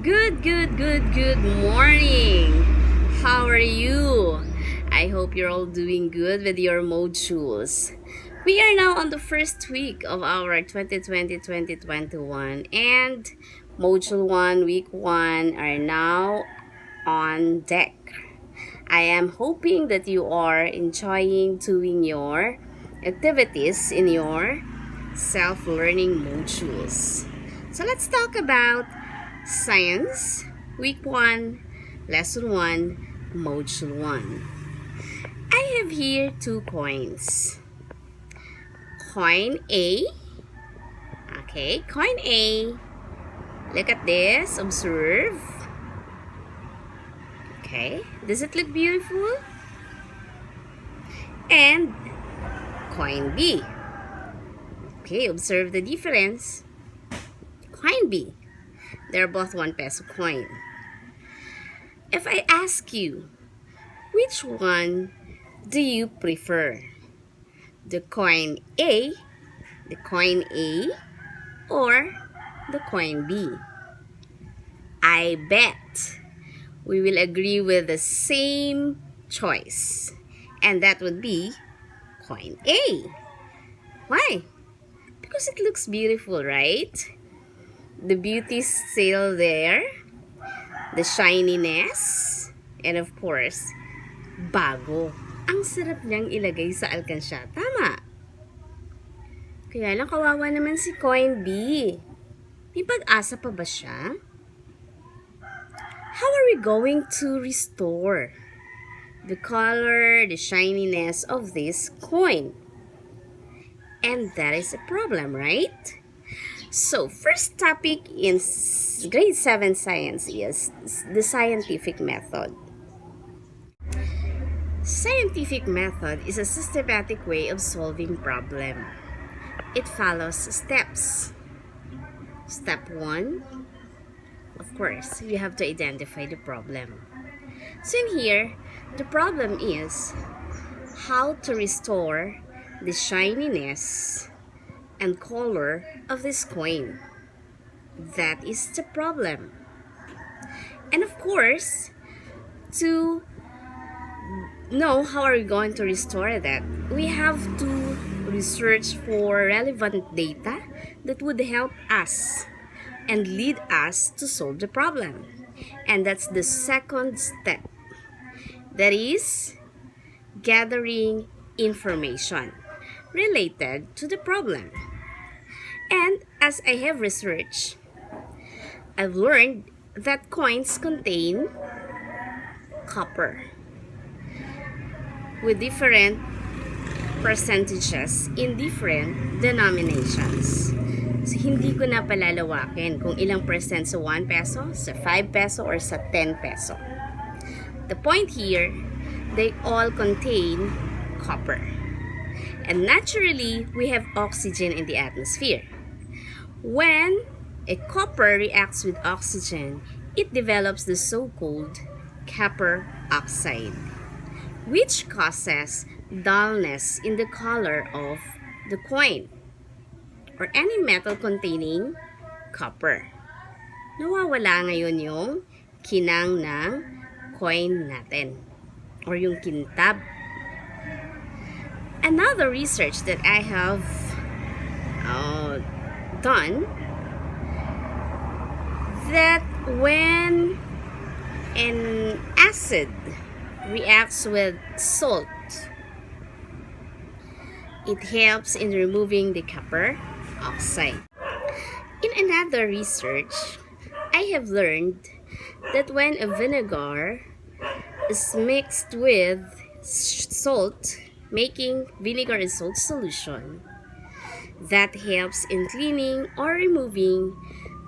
Good morning. How are you? I hope you're all doing good with your modules. We are now on the first week of our 2020-2021 and module 1, week 1 are now on deck. I am hoping that you are enjoying doing your activities in your self-learning modules. So let's talk about Science, Week 1, Lesson 1, Module 1. I have here two coins. Coin A. Okay, coin A. Look at this. Observe. Okay, does it look beautiful? And coin B. Okay, observe the difference. Coin B. They're both 1 peso coin. If I ask you, which one do you prefer? The coin A, or the coin B? I bet we will agree with the same choice. And that would be coin A. Why? Because it looks beautiful, right? The beauty is still there. The shininess. And of course, bago. Ang sarap niyang ilagay sa alkansya. Tama. Kaya lang kawawa naman si coin B. May pag-asa pa ba siya? How are we going to restore the color, the shininess of this coin? And that is a problem, right? So, first topic in grade 7 science is the scientific method. Scientific method is a systematic way of solving problem. It follows steps. Step 1, of course, you have to identify the problem. So in here, the problem is how to restore the shininess and color of this coin. That is the problem. And of course, to know how are we going to restore that, we have to research for relevant data that would help us and lead us to solve the problem. And that's the second step. That is gathering information related to the problem. And as I have researched, I've learned that coins contain copper with different percentages in different denominations. So, hindi ko na palalawakin kung ilang percent sa 1 peso, sa 5 peso, or sa 10 peso. The point here, they all contain copper. And naturally, we have oxygen in the atmosphere. When a copper reacts with oxygen, it develops the so-called copper oxide, which causes dullness in the color of the coin or any metal containing copper. Nawawala ngayon yung kinang ng coin natin or yung kintab. Another research that I have done, that when an acid reacts with salt, it helps in removing the copper oxide. In another research, I have learned that when a vinegar is mixed with salt, making vinegar and salt solution, that helps in cleaning or removing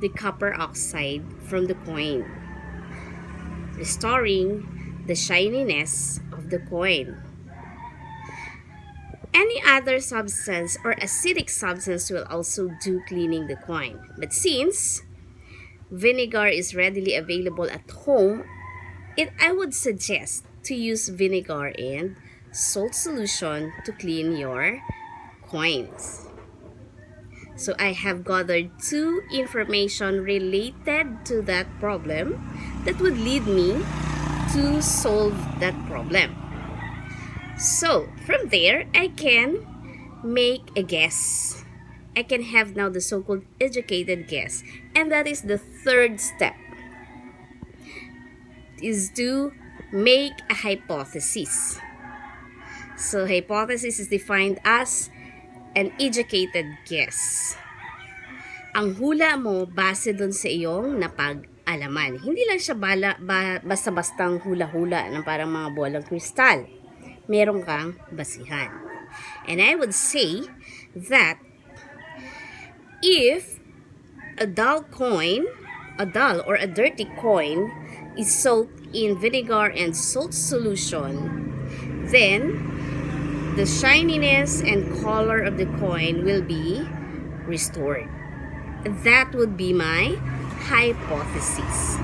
the copper oxide from the coin, restoring the shininess of the coin. Any other substance or acidic substance will also do cleaning the coin. But since vinegar is readily available at home, I would suggest to use vinegar and salt solution to clean your coins. So I have gathered 2 information related to that problem that would lead me to solve that problem. So from there, I can make a guess. I can have now the so-called educated guess. And that is the third step, is to make a hypothesis. So hypothesis is defined as an educated guess. Ang hula mo base dun sa iyong napag-alaman. Hindi lang siya basta-bastang hula-hula ng parang mga bolang kristal. Meron kang basihan. And I would say that if a dull or a dirty coin is soaked in vinegar and salt solution, then the shininess and color of the coin will be restored. That would be my hypothesis.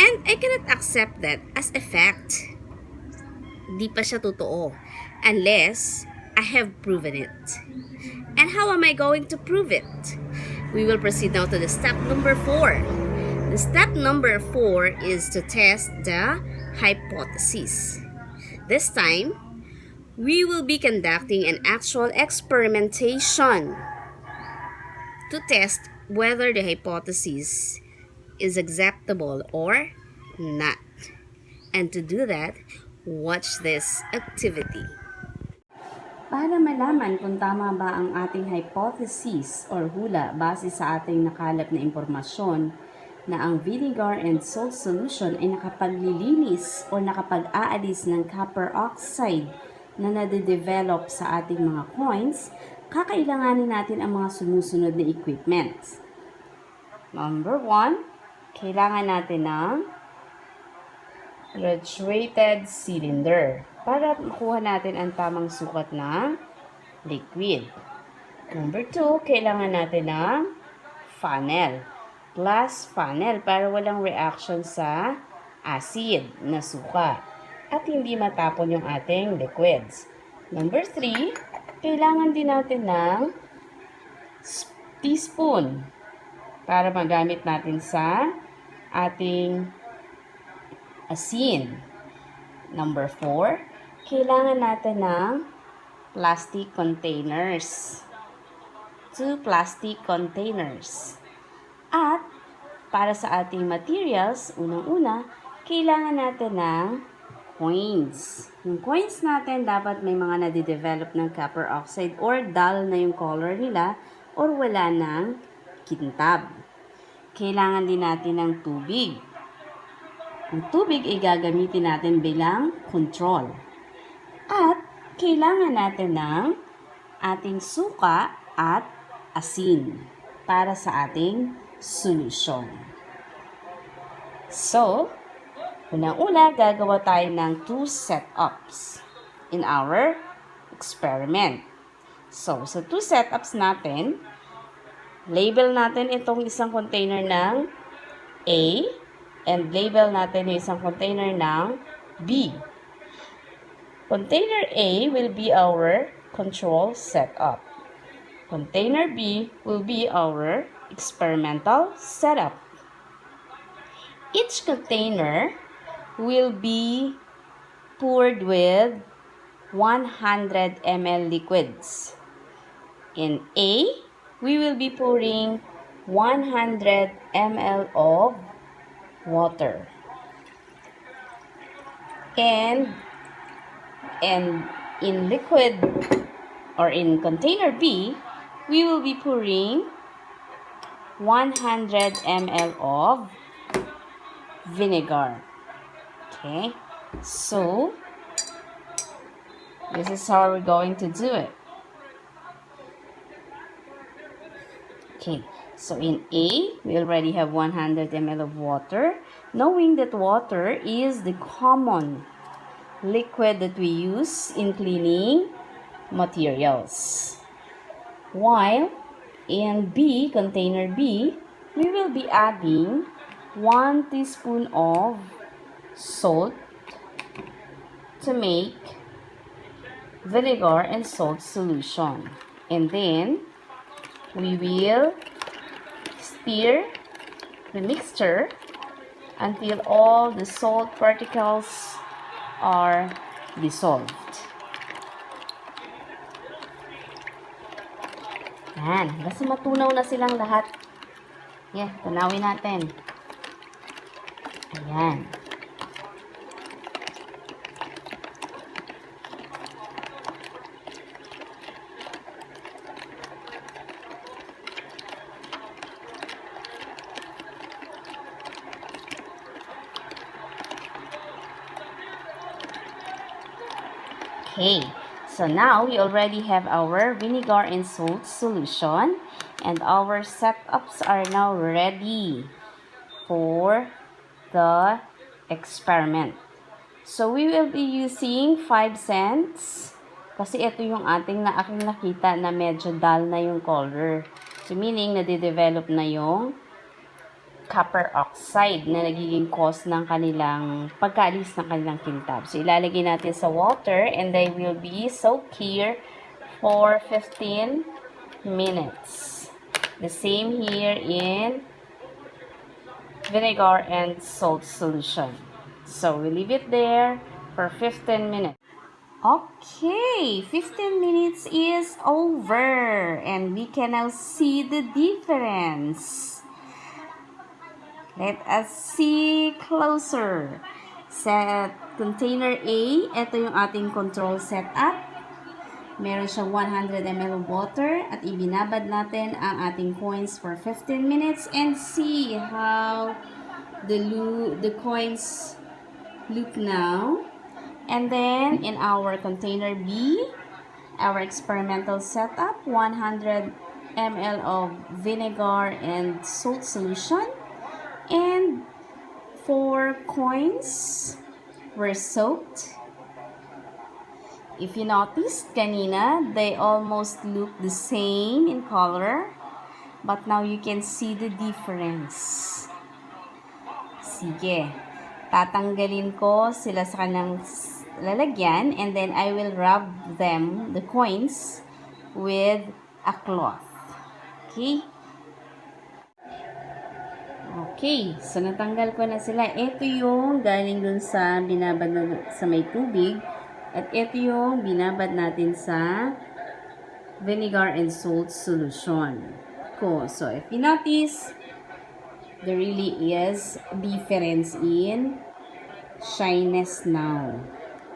And I cannot accept that as a fact. Di pa siya totoo unless I have proven it. And how am I going to prove it? We will proceed now to the step number 4. The step number 4 is to test the hypothesis. This time, we will be conducting an actual experimentation to test whether the hypothesis is acceptable or not. And to do that, watch this activity. Para malaman kung tama ba ang ating hypothesis or hula base sa ating nakalap na impormasyon na ang vinegar and salt solution ay nakapaglilinis o nakapag-aalis ng copper oxide na nade-develop sa ating mga coins, kakailanganin natin ang mga sumusunod na equipment. Number 1, kailangan natin ng graduated cylinder para makuha natin ang tamang sukat ng liquid. Number 2, kailangan natin ng funnel, glass funnel para walang reaction sa acid na suka at hindi matapon yung ating liquids. Number 3, kailangan din natin ng teaspoon para magamit natin sa ating asin. Number 4, kailangan natin ng plastic containers. 2 plastic containers. At para sa ating materials, unang-una, kailangan natin ng coins. Yung coins natin, dapat may mga nade-develop ng copper oxide or dull na yung color nila or wala ng kintab. Kailangan din natin ng tubig. Ang tubig ay gagamitin natin bilang control. At kailangan natin ng ating suka at asin para sa ating solution. So, unang-una, gagawa tayo ng 2 setups in our experiment. So, sa 2 setups natin, label natin itong isang container ng A and label natin yung isang container ng B. Container A will be our control setup. Container B will be our experimental setup. Each container will be poured with 100 ml liquids. In A, we will be pouring 100 ml of water. And in liquid or in container B, we will be pouring 100 ml of vinegar. Okay, so this is how we're going to do it. Okay, so in A, we already have 100 ml of water, knowing that water is the common liquid that we use in cleaning materials. While in B, container B, we will be adding 1 teaspoon of salt to make vinegar and salt solution. And then, we will stir the mixture until all the salt particles are dissolved. Yan, basta matunaw na silang lahat. Yeah, tanawin natin. Ayan. Okay, so now we already have our vinegar and salt solution, and our setups are now ready for the experiment. So we will be using 5 cents kasi ito yung aking nakita na medyo dull na yung color. So meaning nade-develop na yung copper oxide na nagiging cause ng kanilang pagkaalis ng kanilang kintab. So, ilalagay natin sa water and they will be soaked here for 15 minutes. The same here in vinegar and salt solution. So, we leave it there for 15 minutes. Okay, 15 minutes is over and we can now see the difference. Let us see closer. Set container A. Ito yung ating control setup. Meron siyang 100 ml of water at ibinabad natin ang ating coins for 15 minutes and see how the coins look now. And then in our container B, our experimental setup, 100 ml of vinegar and salt solution. And 4 coins were soaked. If you noticed kanina, they almost look the same in color. But now you can see the difference. Sige. Tatanggalin ko sila sa kanilang lalagyan and then I will rub them, the coins, with a cloth. Okay? Okay, so natanggal ko na sila. Ito yung galing dun sa binabad na sa may tubig. At ito yung binabad natin sa vinegar and salt solution. Cool. So, if you notice, there really is a difference in shyness now.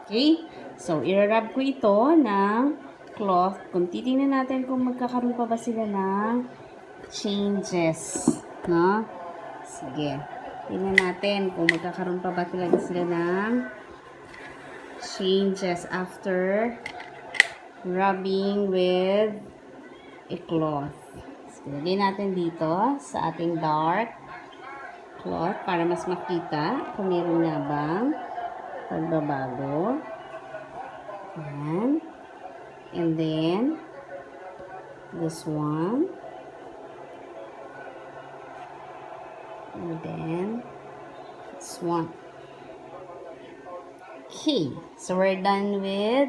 Okay? So, irarab ko ito ng cloth. Kung titingnan natin kung magkakaroon pa ba sila ng changes. No? Sige. Tingnan natin kung magkakaroon pa ba talaga sila ng changes after rubbing with a cloth. So, lagay natin dito sa ating dark cloth para mas makita kung meron nga bang pagbabago. Ayan. And then, this one. And then, this one. Okay, so we're done with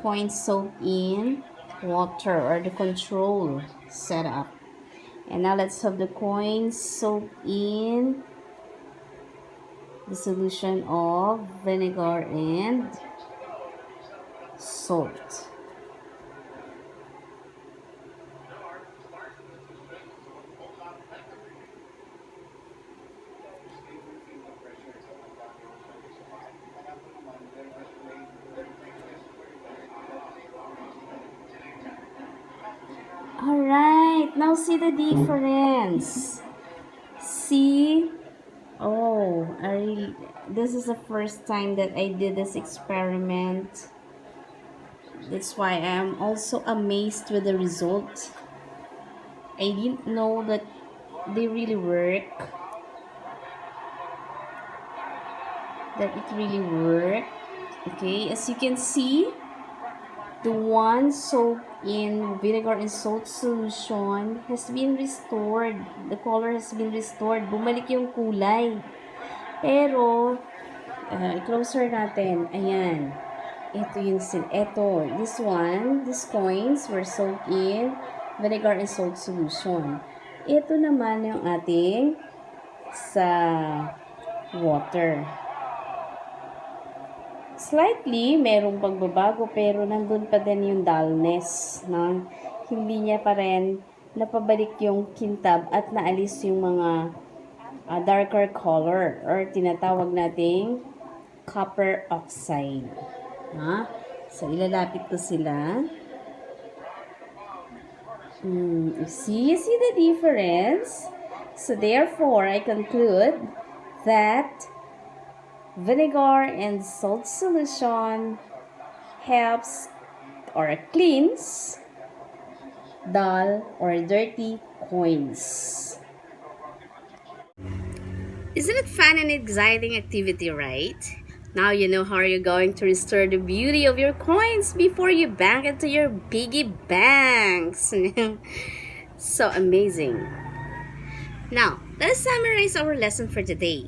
coins soaked in water or the control setup. And now let's have the coins soaked in the solution of vinegar and salt. Alright, now see the difference. See? Oh, this is the first time that I did this experiment. That's why I am also amazed with the result. I didn't know that they really work. That it really worked. Okay, as you can see, the one soaked in vinegar and salt solution has been restored. The color has been restored. Bumalik yung kulay. Pero, closer natin. Ayan. Ito yung, this one, these coins were soaked in vinegar and salt solution. Ito naman yung ating sa water. Slightly, merong pagbabago pero nandun pa din yung dullness. No? Hindi niya pa rin napabalik yung kintab at naalis yung mga darker color or tinatawag nating copper oxide. Ha? So, ilalapit ko sila. You see the difference? So, therefore, I conclude that vinegar and salt solution helps or cleans dull or dirty coins. Isn't it fun and exciting activity, right? Now you know how you're going to restore the beauty of your coins before you bank into your piggy banks. So amazing. Now, let's summarize our lesson for today.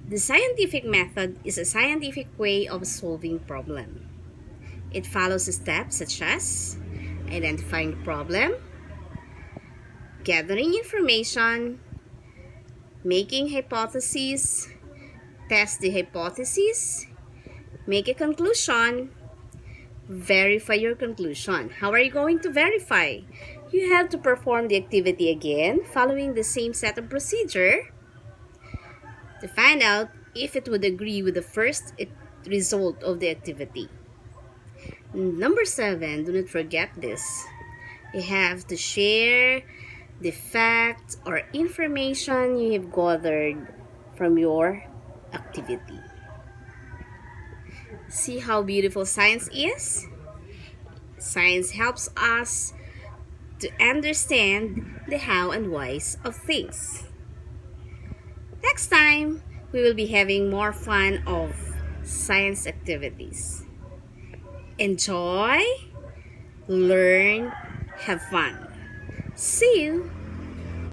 The scientific method is a scientific way of solving problem. It follows steps such as identifying the problem, gathering information, making hypotheses, test the hypothesis, make a conclusion, verify your conclusion. How are you going to verify? You have to perform the activity again, following the same set of procedure to find out if it would agree with the first result of the activity. Number 7, do not forget this. You have to share the facts or information you have gathered from your activity. See how beautiful science is? Science helps us to understand the how and whys of things. Next time, we will be having more fun of science activities. Enjoy, learn, have fun. See you!